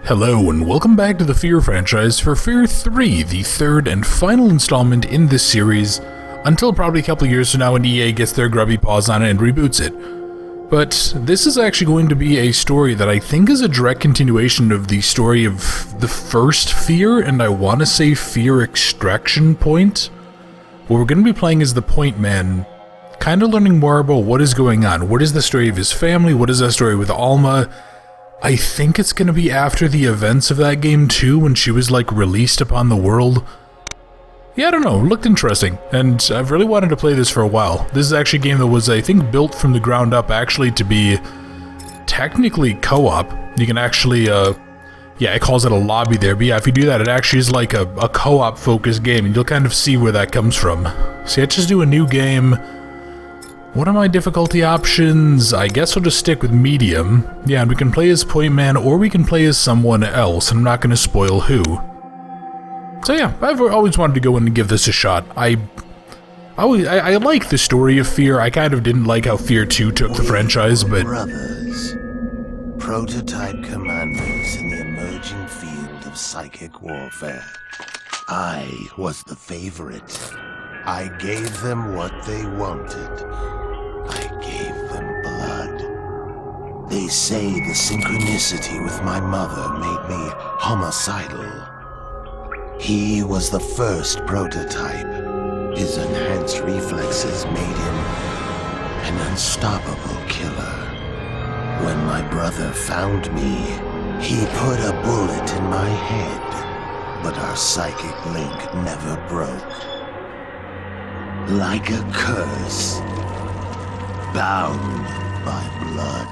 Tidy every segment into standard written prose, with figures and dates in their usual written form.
Hello and welcome back to the F.E.A.R franchise for F.E.A.R 3, the third and final installment in this series, until probably a couple years from now when EA gets their grubby paws on it and reboots it. But this is actually going to be a story that I think is a direct continuation of the story of the first F.E.A.R, and I want to say F.E.A.R Extraction Point. What we're going to be playing is the Point Man, kind of learning more about what is going on. What is the story of his family? What is that story with Alma? I think it's going to be after the events of that game too, when she was like released upon the world. Yeah, I don't know, it looked interesting, and I've really wanted to play this for a while. This is actually a game that was, I think, built from the ground up actually to be technically co-op. You can actually, yeah, it calls it a lobby there, but yeah, if you do that, it actually is like a co-op focused game, and you'll kind of see where that comes from. So yeah, just do a new game. What are my difficulty options? I guess I'll just stick with medium. Yeah, and we can play as Point Man, or we can play as someone else, and I'm not going to spoil who. So yeah, I've always wanted to go in and give this a shot. I like the story of F.E.A.R. I kind of didn't like how F.E.A.R 2 took the franchise, but... Brothers, prototype commanders in the emerging field of psychic warfare. I was the favorite. I gave them what they wanted. I gave them blood. They say the synchronicity with my mother made me homicidal. He was the first prototype. His enhanced reflexes made him an unstoppable killer. When my brother found me, he put a bullet in my head, but our psychic link never broke. Like a curse, bound by blood.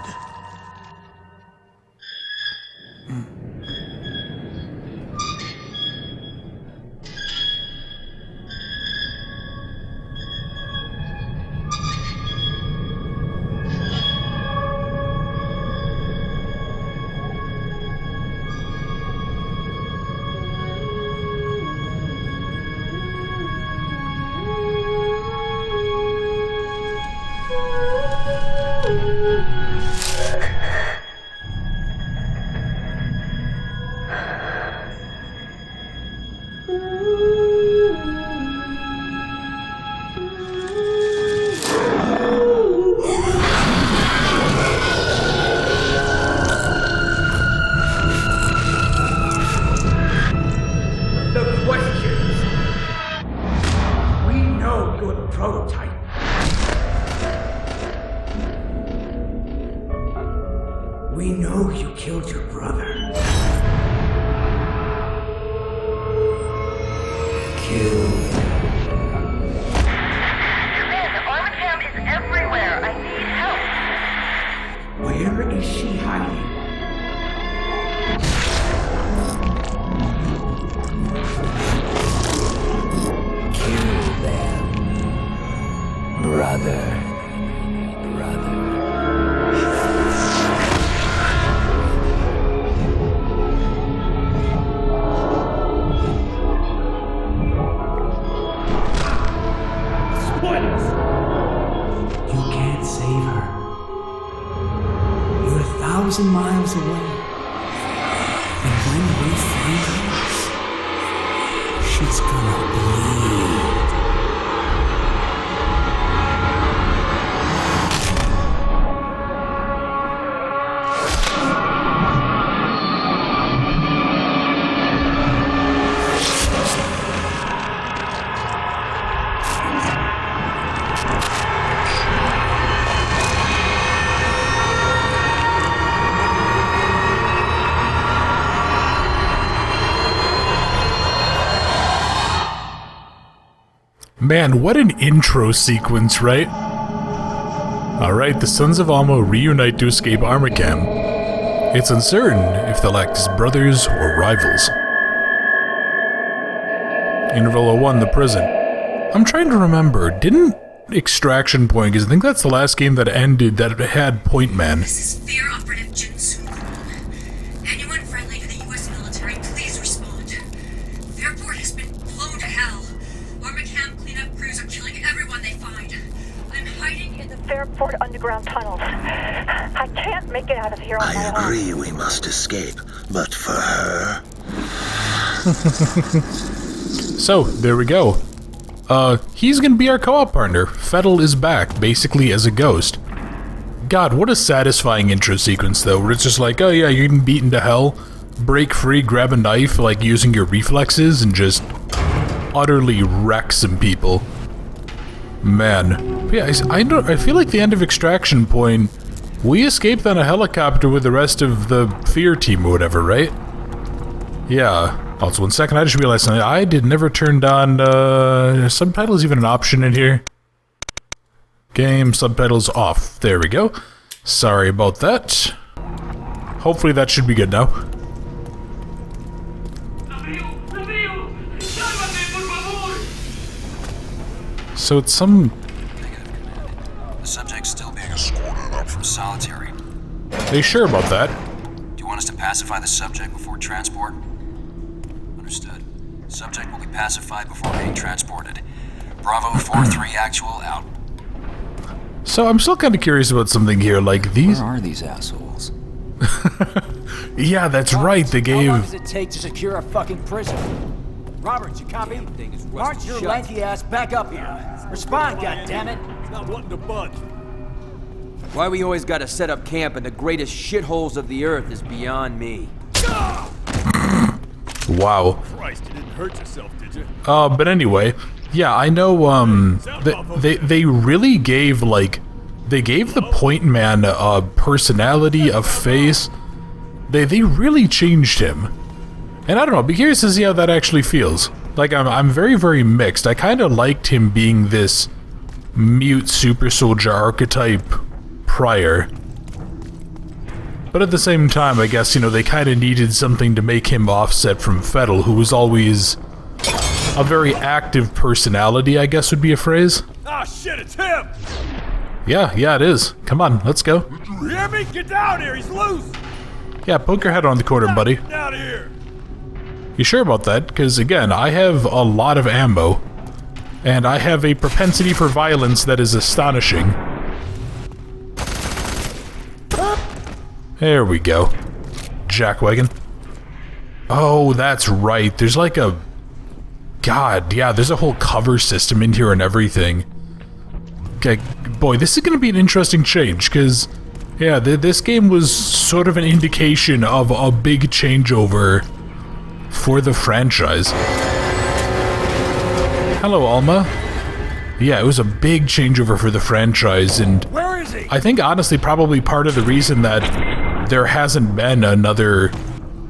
We know you killed your brother. Killed. Command, Armacham is everywhere. I need help. Where is she hiding? Kill them. Brother. Miles away, and when we find her, she's gonna bleed. Man, what an intro sequence, right? Alright, the Sons of Alma reunite to escape Armacham. It's uncertain if they'll act as brothers or rivals. Interval 01, the prison. I'm trying to remember, didn't Extraction Point, because I think that's the last game that ended that had Point Man. This is F.E.A.R Operative Jinsu. Anyone friendly to the U.S. military, please respond. Airport has been blown to hell. Armacham cleanup crews are killing everyone they find. I'm hiding in the F.E.A.R Port underground tunnels. I can't make it out of here on my I own. agree we must escape, but for her... So, there we go. He's gonna be our co-op partner. Fettel is back, basically as a ghost. God, what a satisfying intro sequence, though, where it's just like, oh yeah, you're getting beaten to hell, break free, grab a knife, like, using your reflexes, and just utterly wreck some people. Man. But yeah, I feel like the end of Extraction Point, we escaped on a helicopter with the rest of the F.E.A.R team or whatever, right? Yeah. Also, 1 second, I just realized something. I did never turned on, subtitles, even an option in here. Game subtitles off. There we go. Sorry about that. Hopefully that should be good now. So it's some... The subject's still being escorted up from solitary. Are you sure about that? Do you want us to pacify the subject before transport? Understood. Subject will be pacified before being transported. Bravo 4-3 actual out. So I'm still kind of curious about something here, like these... Where are these assholes? Yeah, that's right, they gave... How long does it take to secure a fucking prison? Robert, you copy? March your lanky ass back up here. Respond, goddammit! Not wanting to budge. Why we always gotta set up camp in the greatest shitholes of the earth is beyond me. Wow. Christ, you didn't hurt yourself, did you? But anyway, yeah, I know, they really gave, like, they gave the Point Man a personality, a face. They really changed him. And I don't know, be curious to see how that actually feels. Like, I'm very, very mixed. I kind of liked him being this mute super soldier archetype prior. But at the same time, I guess, you know, they kind of needed something to make him offset from Fettel, who was always a very active personality, I guess would be a phrase. Ah, shit, it's him! Yeah, it is. Come on, let's go. You hear me? Get down here, he's loose! Yeah, poke your head on the corner, buddy. Get out of here! You sure about that? Because, again, I have a lot of ammo, and I have a propensity for violence that is astonishing. There we go. Jackwagon. Oh, that's right. There's like a... God, yeah, there's a whole cover system in here and everything. Okay, boy, this is going to be an interesting change, because, yeah, this game was sort of an indication of a big changeover for the franchise. Hello, Alma. Yeah, it was a big changeover for the franchise, and Where is he? I think, honestly, probably part of the reason that there hasn't been another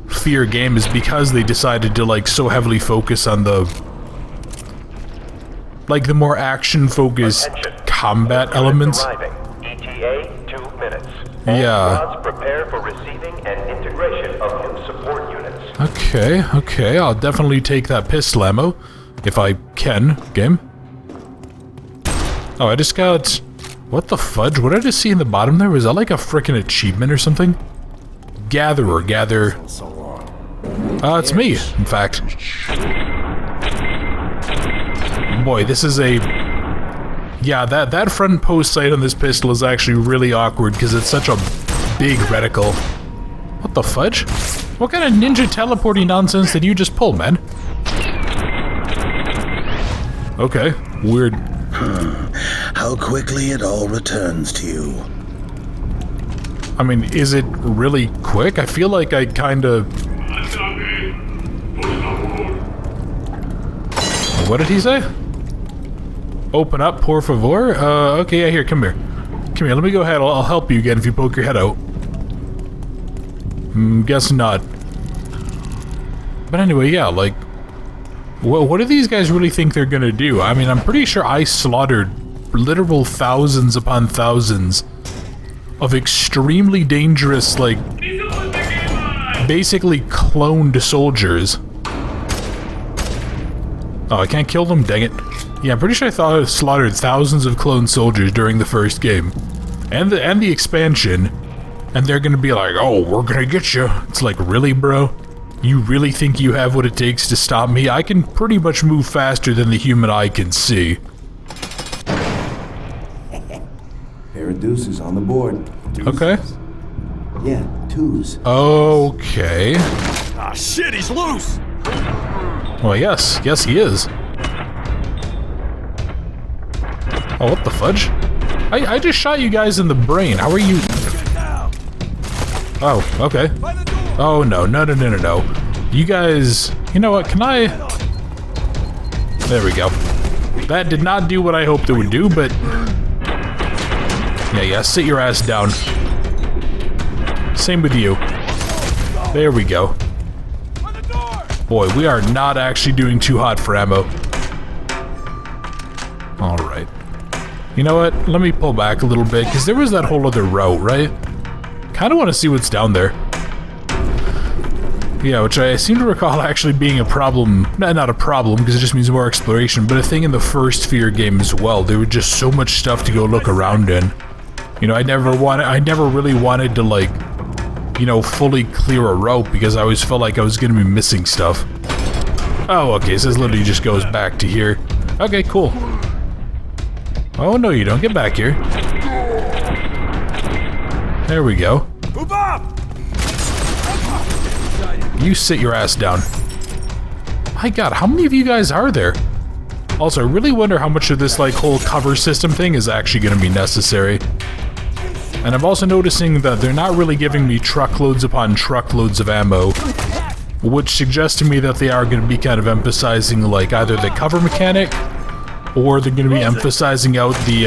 F.E.A.R game is because they decided to, like, so heavily focus on the... like, the more action-focused combat elements. ETA 2 minutes. Yeah. Squads prepare for receiving and integration of new support units. Okay, I'll definitely take that pistol ammo, if I can, game. Oh, I just got... What the fudge? What did I just see in the bottom there? Was that like a frickin' achievement or something? Gatherer, gather... it's me, in fact. Boy, this is a... Yeah, that front post sight on this pistol is actually really awkward because it's such a big reticle. What the fudge? What kind of ninja teleporting nonsense did you just pull, man? Okay, weird. How quickly it all returns to you. I mean, is it really quick? I feel like I kinda... What did he say? Open up, por favor? Okay, yeah, here, come here. Come here, let me go ahead. I'll help you again if you poke your head out. Guess not. But anyway, yeah, like... What do these guys really think they're gonna do? I mean, I'm pretty sure I slaughtered literal thousands upon thousands of extremely dangerous, like... basically cloned soldiers. Oh, I can't kill them? Dang it. Yeah, I'm pretty sure I slaughtered thousands of clone soldiers during the first game. And the expansion. And they're gonna be like, oh, we're gonna get you. It's like, really, bro? You really think you have what it takes to stop me? I can pretty much move faster than the human eye can see. Pair of deuces on the board. Okay. Yeah, 2s. Okay. Ah, shit, he's loose! Well, yes. Yes, he is. Oh, what the fudge? I just shot you guys in the brain. How are you... Oh, okay. Oh, no. No. You guys... You know what? Can I... There we go. That did not do what I hoped it would do, but... Yeah, sit your ass down. Same with you. There we go. Boy, we are not actually doing too hot for ammo. Alright. You know what? Let me pull back a little bit, because there was that whole other route, right? Kind of want to see what's down there. Yeah, which I seem to recall actually being a problem. Not a problem, because it just means more exploration, but a thing in the first F.E.A.R. game as well. There was just so much stuff to go look around in. You know, I never really wanted to, like, you know, fully clear a route, because I always felt like I was going to be missing stuff. Oh, okay, so this literally just goes back to here. Okay, cool. Oh, no, you don't. Get back here. There we go. Move up! You sit your ass down. My god, how many of you guys are there? Also, I really wonder how much of this, like, whole cover system thing is actually going to be necessary. And I'm also noticing that they're not really giving me truckloads upon truckloads of ammo, which suggests to me that they are going to be kind of emphasizing, like, either the cover mechanic, or they're going to be emphasizing out the,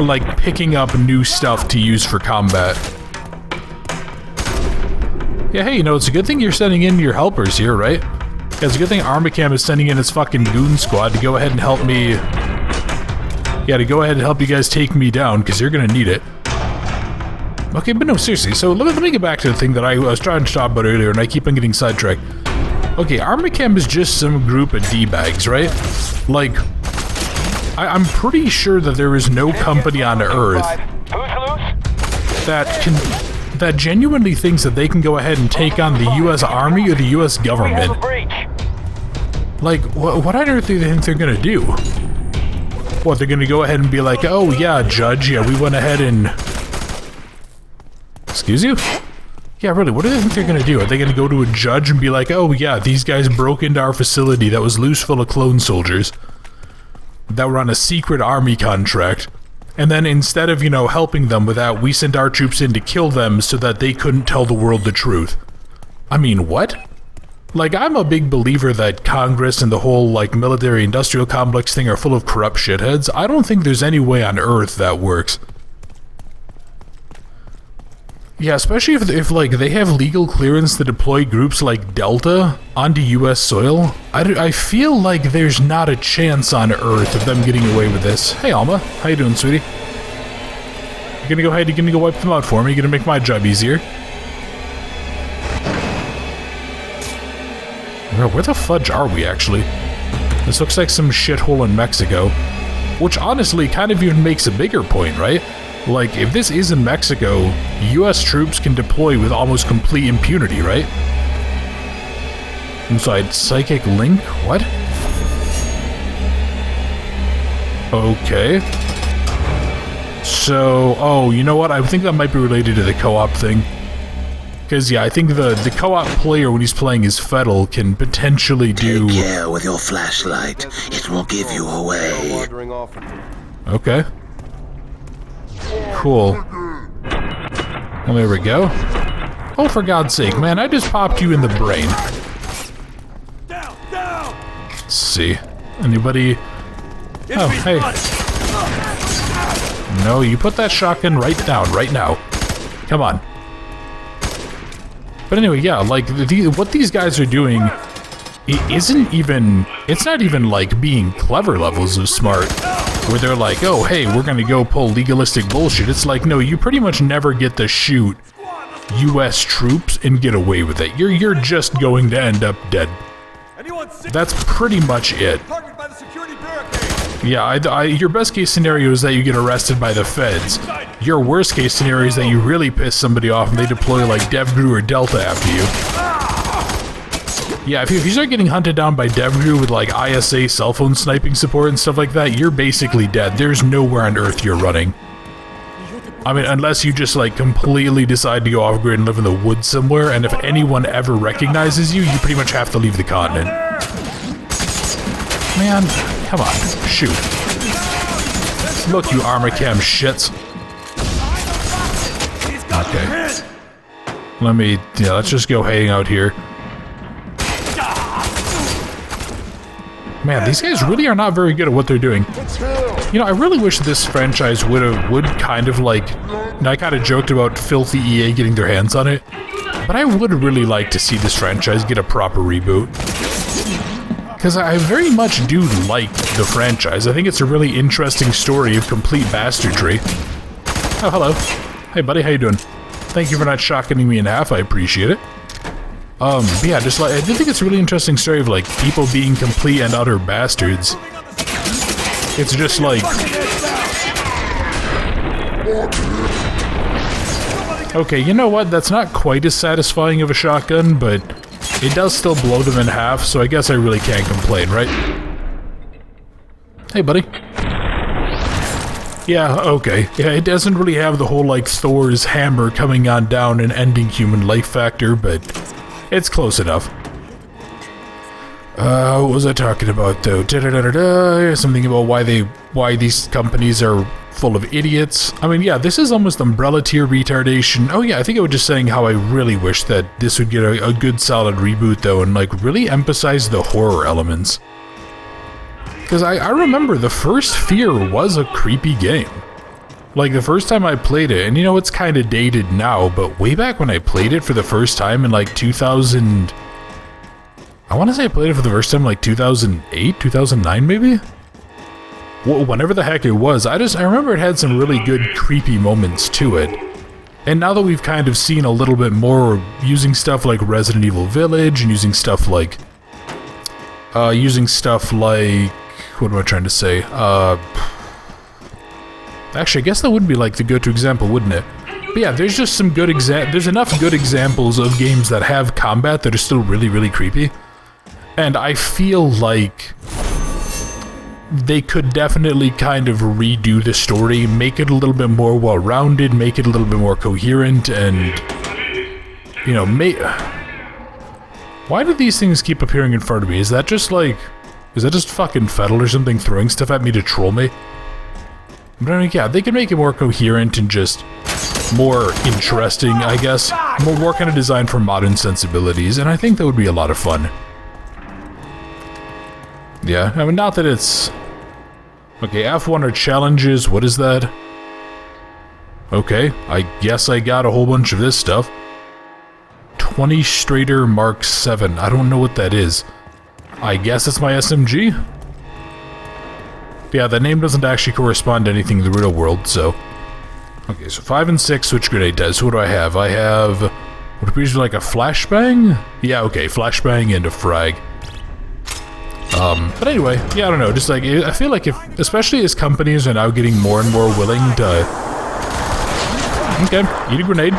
like, picking up new stuff to use for combat. Yeah, hey, you know, it's a good thing you're sending in your helpers here, right? Yeah, it's a good thing Armacham is sending in its fucking goon squad to go ahead and help me... Yeah, to go ahead and help you guys take me down, because you're gonna need it. Okay, but no, seriously, so let me get back to the thing that I was trying to talk about earlier, and I keep on getting sidetracked. Okay, Armacham is just some group of D-bags, right? Like, I'm pretty sure that there is no company on Earth that genuinely thinks that they can go ahead and take on the U.S. Army or the U.S. government. Like, what on earth do they think they're gonna do? What, they're gonna go ahead and be like, oh yeah, Judge, yeah, we went ahead and... Excuse you? Yeah, really, what do they think they're gonna do? Are they gonna go to a judge and be like, oh yeah, these guys broke into our facility that was loose full of clone soldiers that were on a secret army contract, and then instead of, you know, helping them with that, we sent our troops in to kill them so that they couldn't tell the world the truth? I mean, what? Like, I'm a big believer that Congress and the whole, like, military-industrial complex thing are full of corrupt shitheads. I don't think there's any way on Earth that works. Yeah, especially if like, they have legal clearance to deploy groups like Delta onto U.S. soil. I feel like there's not a chance on Earth of them getting away with this. Hey, Alma. How you doing, sweetie? You gonna go ahead, you gonna go wipe them out for me? You gonna make my job easier? Where the fudge are we, actually? This looks like some shithole in Mexico. Which, honestly, kind of even makes a bigger point, right? Like, if this is in Mexico, U.S. troops can deploy with almost complete impunity, right? Inside Psychic Link? What? Okay. So, oh, you know what? I think that might be related to the co-op thing. Because, yeah, I think the co-op player, when he's playing as Fettel, can potentially do... Take care with your flashlight. It will give you away. Okay. Cool. Well, there we go. Oh, for God's sake, man, I just popped you in the brain. Down, down. Let's see. Anybody... Oh, hey. No, you put that shotgun right down, right now. Come on. But anyway, yeah, like, what these guys are doing, it's not even like being clever levels of smart, where they're like, oh, hey, we're gonna go pull legalistic bullshit. It's like, no, you pretty much never get to shoot U.S. troops and get away with it. You're just going to end up dead. That's pretty much it. Yeah, your best case scenario is that you get arrested by the feds. Your worst case scenario is that you really piss somebody off and they deploy like DevGru or Delta after you. Yeah, if you start getting hunted down by DevGru with like ISA cell phone sniping support and stuff like that, you're basically dead. There's nowhere on Earth you're running. I mean, unless you just, like, completely decide to go off-grid and live in the woods somewhere, and if anyone ever recognizes you, you pretty much have to leave the continent. Man, come on, shoot. Look, you Armacham shits. Okay. Let's just go hang out here. Man, these guys really are not very good at what they're doing. You know, I really wish this franchise would kind of like... And I kind of joked about filthy EA getting their hands on it, but I would really like to see this franchise get a proper reboot. Because I very much do like the franchise. I think it's a really interesting story of complete bastardry. Oh, hello. Hey, buddy, how you doing? Thank you for not shotgunning me in half, I appreciate it. But yeah, just like, I do think it's a really interesting story of, like, people being complete and utter bastards. It's just like... Okay, you know what? That's not quite as satisfying of a shotgun, but it does still blow them in half, so I guess I really can't complain, right? Hey, buddy. Yeah, okay. Yeah, it doesn't really have the whole, like, Thor's hammer coming on down and ending human life factor, but it's close enough. What was I talking about, though? Something about why these companies are full of idiots. I mean, yeah, this is almost Umbrella tier retardation. Oh yeah, I think I was just saying how I really wish that this would get a good solid reboot, though, and, like, really emphasize the horror elements. Because I remember the first F.E.A.R was a creepy game. Like, the first time I played it, and you know, it's kind of dated now, but way back when I played it for the first time in, like, 2000... I want to say I played it for the first time, like, 2008, 2009, maybe? Whenever the heck it was, I remember it had some really good creepy moments to it. And now that we've kind of seen a little bit more using stuff like Resident Evil Village, and using stuff like... what am I trying to say? Actually, I guess that would be like the go-to example, wouldn't it? But yeah, there's just some good there's enough good examples of games that have combat that are still really, really creepy. And I feel like they could definitely kind of redo the story, make it a little bit more well-rounded, make it a little bit more coherent, and, you know, why do these things keep appearing in front of me? Is that just fucking Fettel or something throwing stuff at me to troll me? But I mean, yeah, they can make it more coherent and just more interesting, I guess. More kind of designed for modern sensibilities, and I think that would be a lot of fun. Yeah, I mean, not that it's... Okay, F1 are challenges, what is that? Okay, I guess I got a whole bunch of this stuff. 20 Straighter Mark 7, I don't know what that is. I guess it's my SMG? Yeah, that name doesn't actually correspond to anything in the real world, so... Okay, so 5 and 6 switch grenade does. So what do I have? I have... What appears to be like a flashbang? Yeah, okay, flashbang and a frag. But anyway, yeah, I don't know, just like, I feel like if, especially as companies are now getting more and more willing to... Okay, eat a grenade.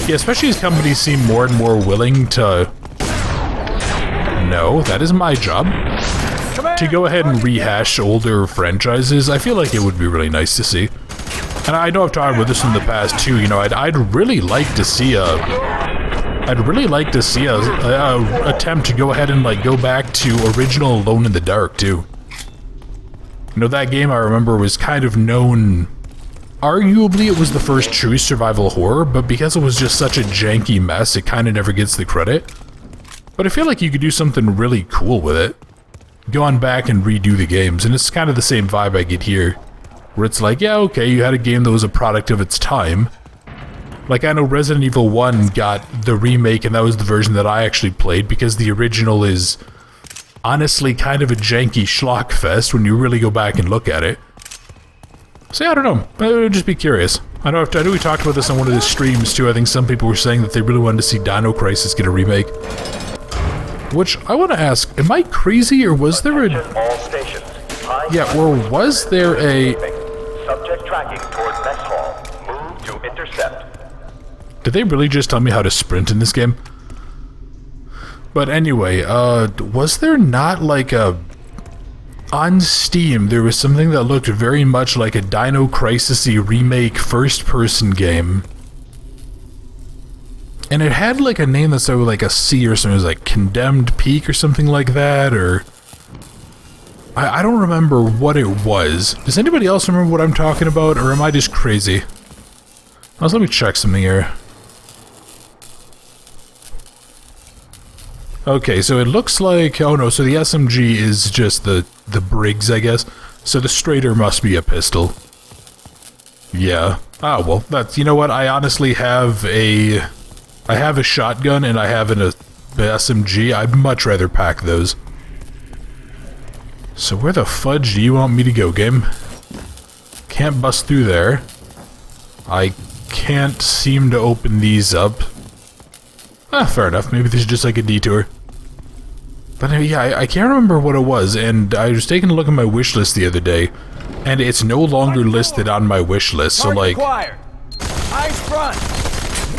Yeah, especially as companies seem more and more willing to... No, that is my job. To go ahead and rehash older franchises, I feel like it would be really nice to see. And I know I've talked about this in the past too, you know, I'd really like to see a attempt to go ahead and, like, go back to original Alone in the Dark too. You know, that game I remember was kind of known... Arguably it was the first true survival horror, but because it was just such a janky mess, it kind of never gets the credit. But I feel like you could do something really cool with it. Go on back and redo the games, and it's kind of the same vibe I get here. Where it's like, yeah, okay, you had a game that was a product of its time. Like, I know Resident Evil 1 got the remake, and that was the version that I actually played, because the original is honestly kind of a janky schlock fest when you really go back and look at it. So yeah, I don't know. I would just be curious. I know we talked about this on one of the streams too. I think some people were saying that they really wanted to see Dino Crisis get a remake. Which, I want to ask, am I crazy, or was there a... Yeah, or was there a... Subject tracking toward mess hall. Move to intercept. Did they really just tell me how to sprint in this game? But anyway, was there not like a... on Steam, there was something that looked very much like a Dino Crisis-y remake first-person game. And it had like a name that started with like a C or something. It was like Condemned Peak or something like that, or... I don't remember what it was. Does anybody else remember what I'm talking about, or am I just crazy? Let me check something here. Okay, so it looks like... Oh no, so the SMG is just the Briggs, I guess. So the Straighter must be a pistol. Yeah. Ah, well, that's... You know what? I honestly have a... I have a shotgun and I have an SMG. I'd much rather pack those. So where the fudge do you want me to go, game? Can't bust through there. I can't seem to open these up. Ah, fair enough. Maybe this is just like a detour. But yeah, I can't remember what it was, and I was taking a look at my wish list the other day, and it's no longer listed on my wish list, so like...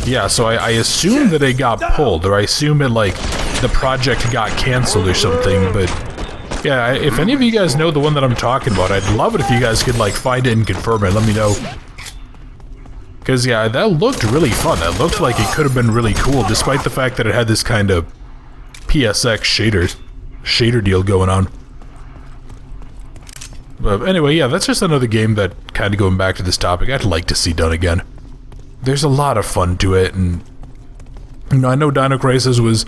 Yeah, so I assume that it got pulled, or I assume it, like, the project got cancelled or something, but... Yeah, if any of you guys know the one that I'm talking about, I'd love it if you guys could, like, find it and confirm it. Let me know. Because, yeah, that looked really fun. That looked like it could have been really cool, despite the fact that it had this kind of PSX shader deal going on. But anyway, yeah, that's just another game that, kind of going back to this topic, I'd like to see done again. There's a lot of fun to it, and... You know, I know Dino Crisis was...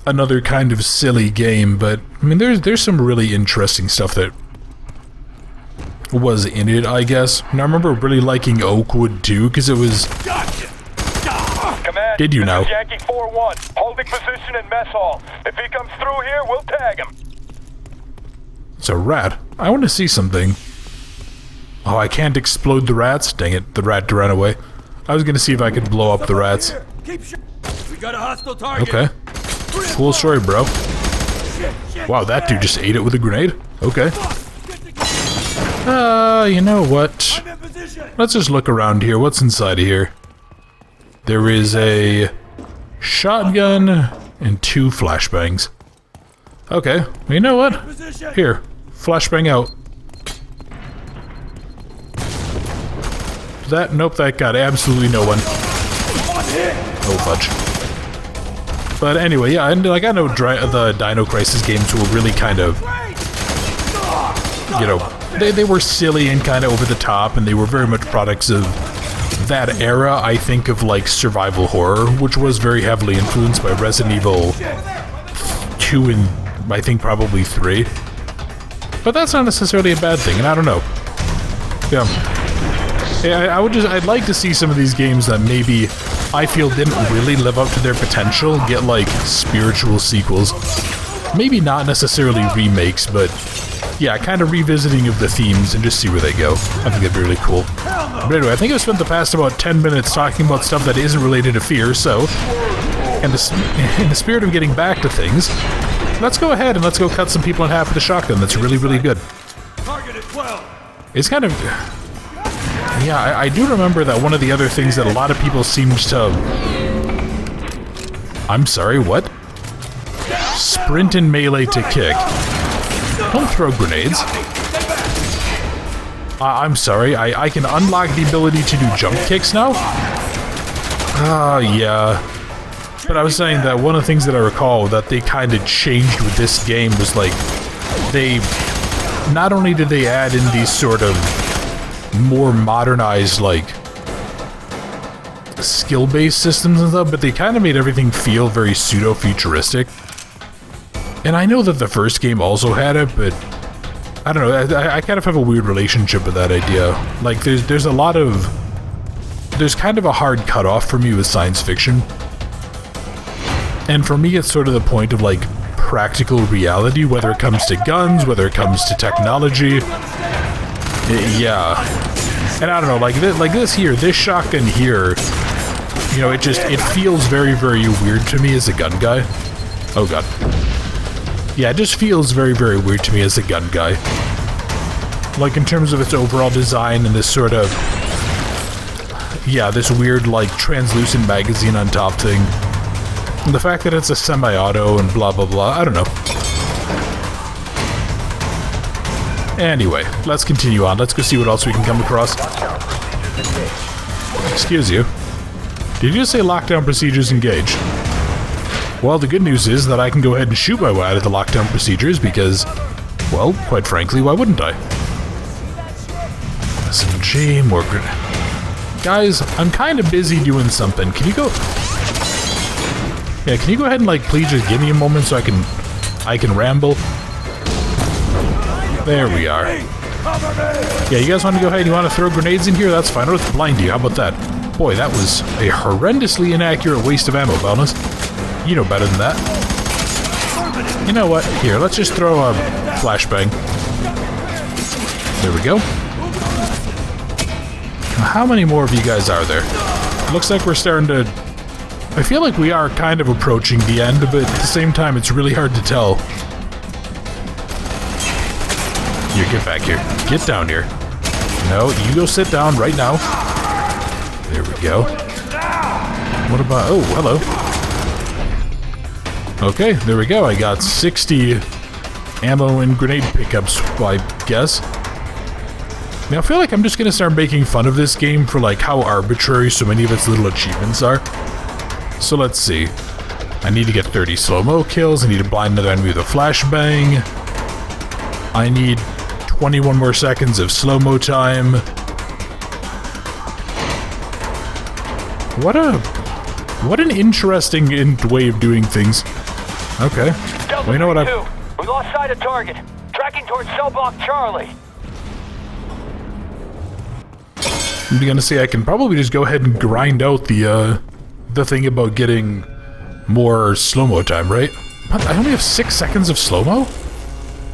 another kind of silly game, but I mean there's some really interesting stuff that was in it, I guess. And I remember really liking Oakwood too, because it was... Command, did you know? Yankee 4-1, holding position in mess hall. If he comes through here, we'll tag him. It's a rat. I want to see something. Oh, I can't explode the rats? Dang it, the rat ran away. I was gonna see if I could blow up the rats. We got a hostile target. Okay. Cool story, bro. Wow, that dude just ate it with a grenade? Okay. You know what? Let's just look around here. What's inside of here? There is a shotgun and 2 flashbangs. Okay, you know what? Here, flashbang out. That, nope, that got absolutely no one. Oh, fudge. But anyway, yeah, and like I know the Dino Crisis games were really kind of, you know, they were silly and kind of over the top, and they were very much products of that era, I think, of like survival horror, which was very heavily influenced by Resident Evil 2 and I think probably 3. But that's not necessarily a bad thing, and I don't know. Yeah. I'd like to see some of these games that maybe I feel didn't really live up to their potential get like spiritual sequels. Maybe not necessarily remakes, but yeah, kind of revisiting of the themes and just see where they go. I think that'd be really cool. But anyway, I think I've spent the past about 10 minutes talking about stuff that isn't related to F.E.A.R, so in the spirit of getting back to things, let's go ahead and let's go cut some people in half with a shotgun. That's really, really good. It's kind of... Yeah, I do remember that one of the other things that a lot of people seemed to... I'm sorry, what? Sprint and melee to kick. Don't throw grenades. I'm sorry, I can unlock the ability to do jump kicks now? Yeah. But I was saying that one of the things that I recall that they kind of changed with this game was like... They... Not only did they add in these sort of... more modernized, like, skill-based systems and stuff, but they kind of made everything feel very pseudo-futuristic. And I know that the first game also had it, but I don't know, I kind of have a weird relationship with that idea. Like, there's a lot of... There's kind of a hard cutoff for me with science fiction. And for me, it's sort of the point of, like, practical reality, whether it comes to guns, whether it comes to technology... Yeah, and I don't know, like this here, this shotgun here, you know, it feels very, very weird to me as a gun guy. Oh god. Yeah, it just feels very, very weird to me as a gun guy. Like, in terms of its overall design and this sort of... Yeah, this weird, like, translucent magazine on top thing. And the fact that it's a semi-auto and blah, blah, blah, I don't know. Anyway, let's continue on. Let's go see what else we can come across. Excuse you. Did you just say lockdown procedures engaged? Well, the good news is that I can go ahead and shoot my way out of the lockdown procedures because, well, quite frankly, why wouldn't I? SMG, more guys, I'm kind of busy doing something. Can you go... Yeah, can you go ahead and, like, please just give me a moment so I can ramble? There we are. Yeah, you guys want to go ahead? You want to throw grenades in here? That's fine. I'll just blind you. How about that? Boy, that was a horrendously inaccurate waste of ammo, bonus. You know better than that. You know what? Here, let's just throw a flashbang. There we go. How many more of you guys are there? Looks like we're starting to... I feel like we are kind of approaching the end, but at the same time, it's really hard to tell. Here, get back here. Get down here. No, you go sit down right now. There we go. What about... Oh, hello. Okay, there we go. I got 60 ammo and grenade pickups, I guess. Now, I feel like I'm just going to start making fun of this game for, like, how arbitrary so many of its little achievements are. So, let's see. I need to get 30 slow-mo kills. I need to blind another enemy with a flashbang. I need 21 more seconds of slow-mo time. What an interesting way of doing things. Okay. Well, you know what We lost sight of target. Tracking towards cell block Charlie. I'm gonna say I can probably just go ahead and grind out the thing about getting more slow-mo time, right? What? I only have 6 seconds of slow-mo?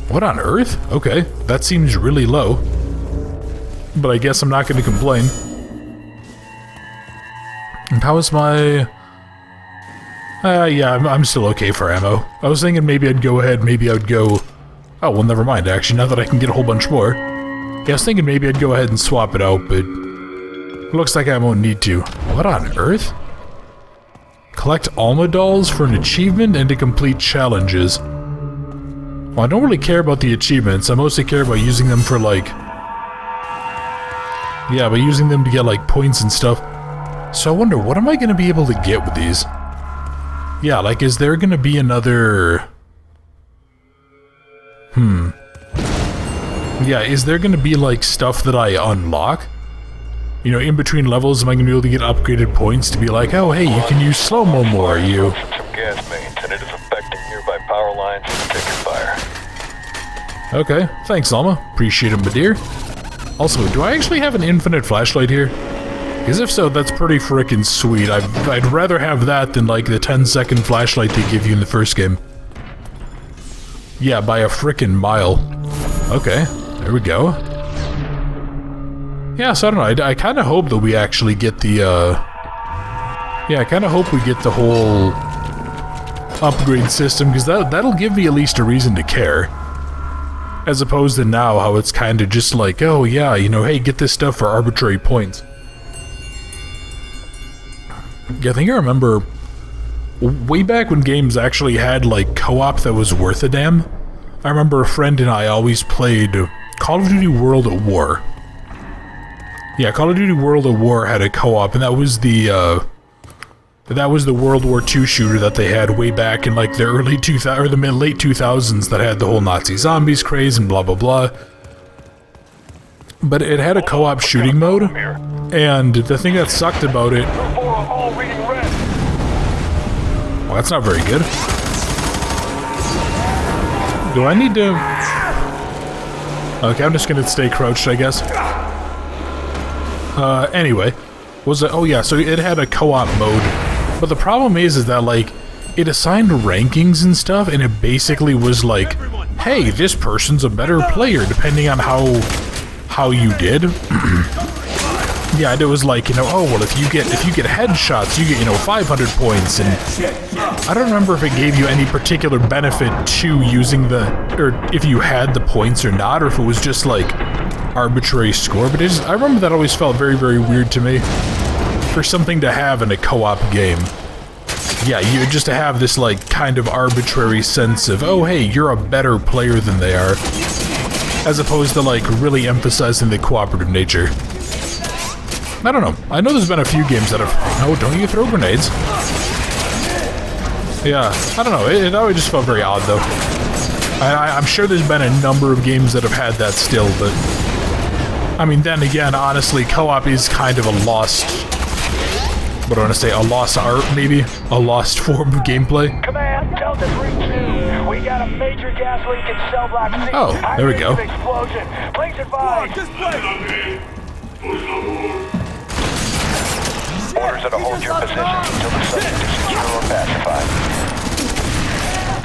What on earth? Okay, that seems really low. But I guess I'm not gonna complain. And how is my... yeah, I'm still okay for ammo. I was thinking maybe I'd go ahead, maybe I'd go... Oh, well, never mind, actually, now that I can get a whole bunch more. Yeah, I was thinking maybe I'd go ahead and swap it out, but... Looks like I won't need to. What on earth? Collect Alma dolls for an achievement and to complete challenges. Well, I don't really care about the achievements. I mostly care about using them for, like... Yeah, but using them to get, like, points and stuff. So I wonder, what am I going to be able to get with these? Yeah, like, is there going to be another... Yeah, is there going to be, like, stuff that I unlock? You know, in between levels, am I going to be able to get upgraded points to be like, oh, hey, you can use slow-mo more, you... Some gas mains, and it is affecting nearby power lines and taking fire. Okay, thanks, Alma. Appreciate it, my dear. Also, do I actually have an infinite flashlight here? Because if so, that's pretty frickin' sweet. I'd rather have that than, like, the 10-second flashlight they give you in the first game. Yeah, by a frickin' mile. Okay, there we go. Yeah, so I don't know, I kind of hope that we actually get the, Yeah, I kind of hope we get the whole upgrade system, because that'll give me at least a reason to care. As opposed to now, how it's kind of just like, oh yeah, you know, hey, get this stuff for arbitrary points. Yeah, I think I remember way back when games actually had, like, co-op that was worth a damn. I remember a friend and I always played Call of Duty World at War. Yeah, Call of Duty World at War had a co-op, and that was the World War II shooter that they had way back in, like, the early 2000s, or the late 2000s, that had the whole Nazi zombies craze and blah blah blah. But it had a co-op shooting mode, and the thing that sucked about it... Well, that's not very good. Do I need to... Okay, I'm just gonna stay crouched, I guess. Anyway, was it? Oh yeah, so it had a co-op mode, but the problem is that, like, it assigned rankings and stuff, and it basically was like, hey, this person's a better player depending on how you did. Yeah, and it was like, you know, oh well, if you get headshots, you get, you know, 500 points, and I don't remember if it gave you any particular benefit to using or if you had the points or not, or if it was just like arbitrary score, but I remember that always felt very, very weird to me for something to have in a co-op game. Yeah, you just to have this, like, kind of arbitrary sense of, oh hey, you're a better player than they are. as opposed to, like, really emphasizing the cooperative nature. I don't know. I know there's been a few games that have... No, don't you throw grenades. Yeah, I don't know. It always just felt very odd, though. I'm sure there's been a number of games that have had that still, but... I mean, then again, honestly, co-op is kind of a lost... What do I want to say? A lost art, maybe? A lost form of gameplay? Command, Delta 3-2. We got a major gas leak in cell block C. Oh, there we go. Explosion. Please advise. Orders are to hold your position until the subject is secure or pacified.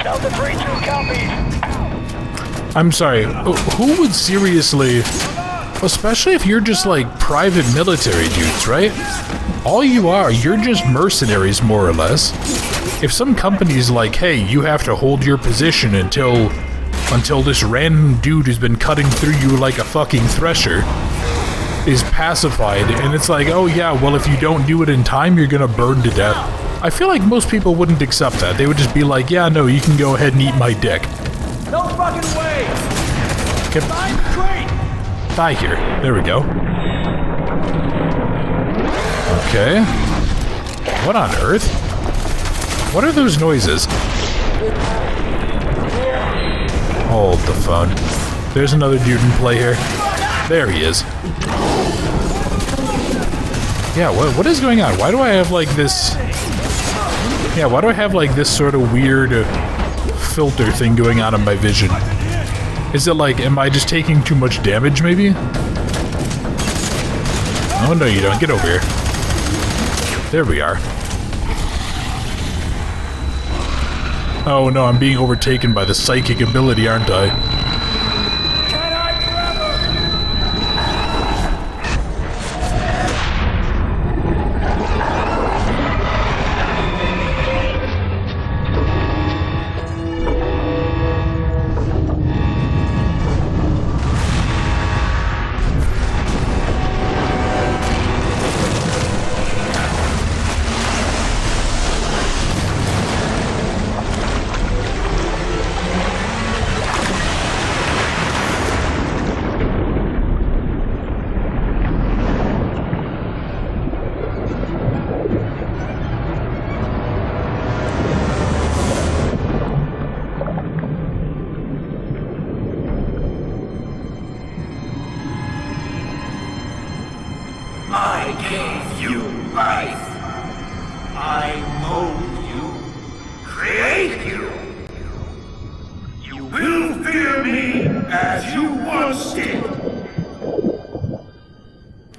Delta 3-2 copies. I'm sorry, who would seriously... Especially if you're just like private military dudes, right? All you are, you're just mercenaries more or less. If some company's like, hey, you have to hold your position until this random dude who's been cutting through you like a fucking thresher is pacified, and it's like, oh yeah, well if you don't do it in time, you're gonna burn to death. I feel like most people wouldn't accept that. They would just be like, yeah, no, you can go ahead and eat my dick. No fucking way! Die here. There we go. Okay. What on earth? What are those noises? Hold the phone. There's another dude in play here. There he is. Yeah, what is going on? Why do I have like this... Yeah, why do I have like this sort of weird filter thing going on in my vision? Is it like, am I just taking too much damage, maybe? Oh, no, you don't. Get over here. There we are. Oh, no, I'm being overtaken by the psychic ability, aren't I?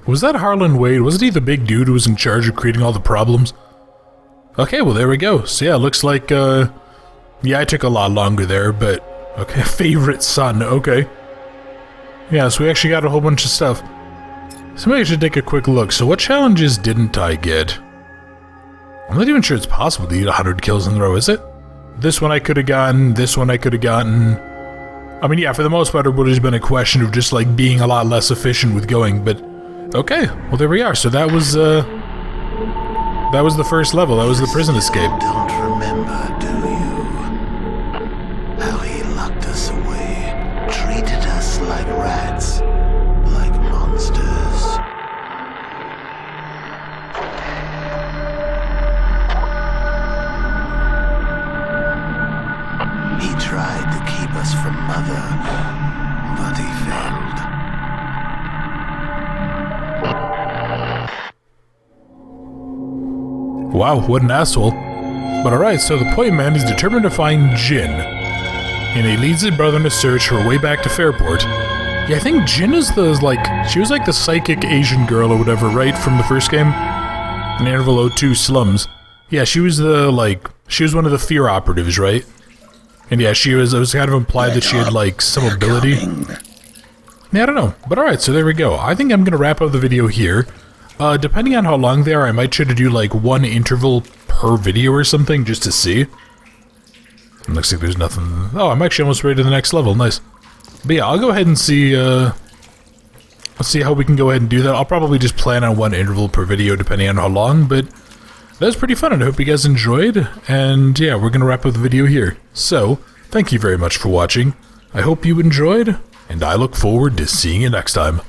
Was that Harlan Wade? Wasn't he the big dude who was in charge of creating all the problems? Okay, well there we go. So yeah, looks like, yeah, I took a lot longer there, but... Okay, favorite son, okay. Yeah, so we actually got a whole bunch of stuff. So maybe I should take a quick look. So what challenges didn't I get? I'm not even sure it's possible to get 100 kills in a row, is it? This one I could have gotten, this one I could have gotten... I mean, yeah, for the most part it would have been a question of just, like, being a lot less efficient with going, but... Okay, well there we are. So that was the first level. That was the prison escape. Don't remember, do you? How he locked us away, treated us like rats, like monsters. He tried to keep us from Mother, but he failed. Wow, what an asshole. But alright, so the point man is determined to find Jin. And he leads his brother in a search for a way back to Fairport. Yeah, I think Jin is the, like, she was like the psychic Asian girl or whatever, right, from the first game? In Interval 02 Slums. Yeah, she was the, like, she was one of the F.E.A.R operatives, right? And yeah, it was kind of implied that she had, like, some ability. Yeah, I don't know. But alright, so there we go. I think I'm gonna wrap up the video here. Depending on how long they are, I might try to do like one interval per video or something just to see. It looks like there's nothing. Oh, I'm actually almost ready to the next level. Nice. But yeah, I'll go ahead and see, let's see how we can go ahead and do that. I'll probably just plan on one interval per video depending on how long, but that was pretty fun and I hope you guys enjoyed. And yeah, we're gonna wrap up the video here. So, thank you very much for watching. I hope you enjoyed, and I look forward to seeing you next time.